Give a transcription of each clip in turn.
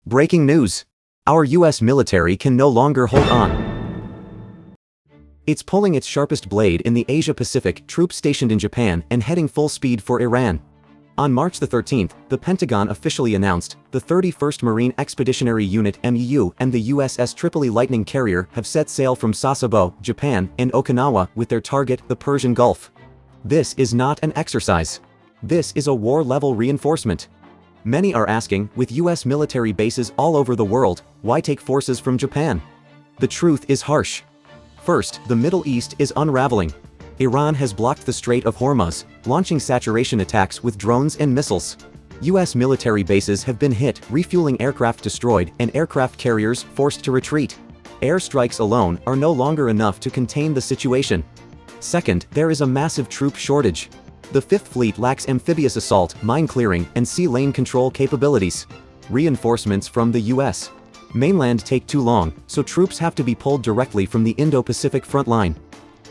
Breaking news. Our US military can no longer hold on. It's pulling its sharpest blade in the Asia-Pacific, troops stationed in Japan and heading full speed for Iran. On March the 13th, the Pentagon officially announced the 31st Marine Expeditionary Unit (MEU) and the USS Tripoli Lightning Carrier have set sail from Sasebo, Japan, and Okinawa with their target, the Persian Gulf. This is not an exercise. This is a war-level reinforcement. Many are asking, with US military bases all over the world, why take forces from Japan? The truth is harsh. First, the Middle East is unraveling. Iran has blocked the Strait of Hormuz, launching saturation attacks with drones and missiles. US military bases have been hit, refueling aircraft destroyed, and aircraft carriers forced to retreat. Airstrikes alone are no longer enough to contain the situation. Second, there is a massive troop shortage. The Fifth Fleet lacks amphibious assault, mine clearing, and sea lane control capabilities. Reinforcements from the US mainland take too long, so troops have to be pulled directly from the Indo-Pacific front line.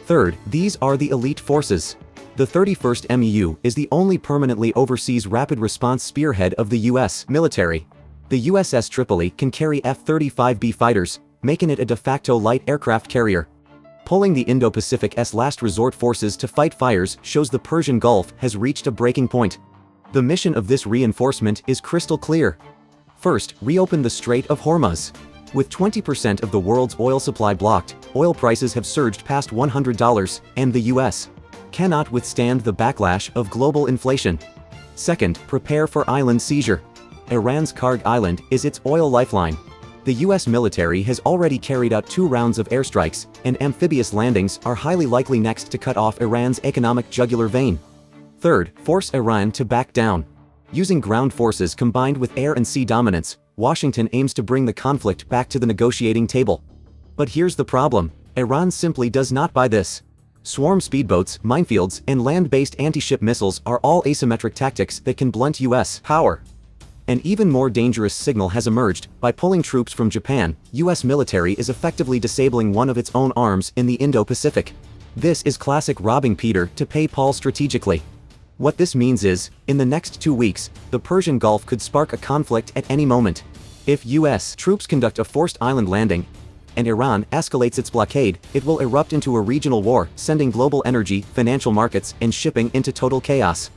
Third, these are the elite forces. The 31st MEU is the only permanently overseas rapid response spearhead of the US military. The USS Tripoli can carry F-35B fighters, making it a de facto light aircraft carrier. Pulling the Indo-Pacific's last resort forces to fight fires shows the Persian Gulf has reached a breaking point. The mission of this reinforcement is crystal clear. First, reopen the Strait of Hormuz. With 20% of the world's oil supply blocked, oil prices have surged past $100, and the US cannot withstand the backlash of global inflation. Second, prepare for island seizure. Iran's Karg Island is its oil lifeline. The US military has already carried out 2 rounds of airstrikes, and amphibious landings are highly likely next to cut off Iran's economic jugular vein. Third, force Iran to back down. Using ground forces combined with air and sea dominance, Washington aims to bring the conflict back to the negotiating table. But here's the problem: Iran simply does not buy this. Swarm speedboats, minefields, and land-based anti-ship missiles are all asymmetric tactics that can blunt US power. An even more dangerous signal has emerged. By pulling troops from Japan, US military is effectively disabling one of its own arms in the Indo-Pacific. This is classic robbing Peter to pay Paul strategically. What this means is, in the next 2 weeks, the Persian Gulf could spark a conflict at any moment. If US troops conduct a forced island landing, and Iran escalates its blockade, it will erupt into a regional war, sending global energy, financial markets, and shipping into total chaos.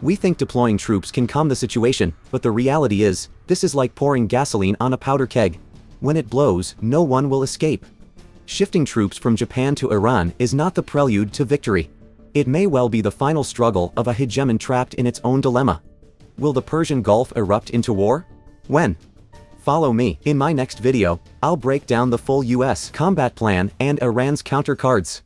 We think deploying troops can calm the situation, but the reality is, this is like pouring gasoline on a powder keg. When it blows, no one will escape. Shifting troops from Japan to Iran is not the prelude to victory. It may well be the final struggle of a hegemon trapped in its own dilemma. Will the Persian Gulf erupt into war? When? Follow me. In my next video, I'll break down the full US combat plan and Iran's counter cards.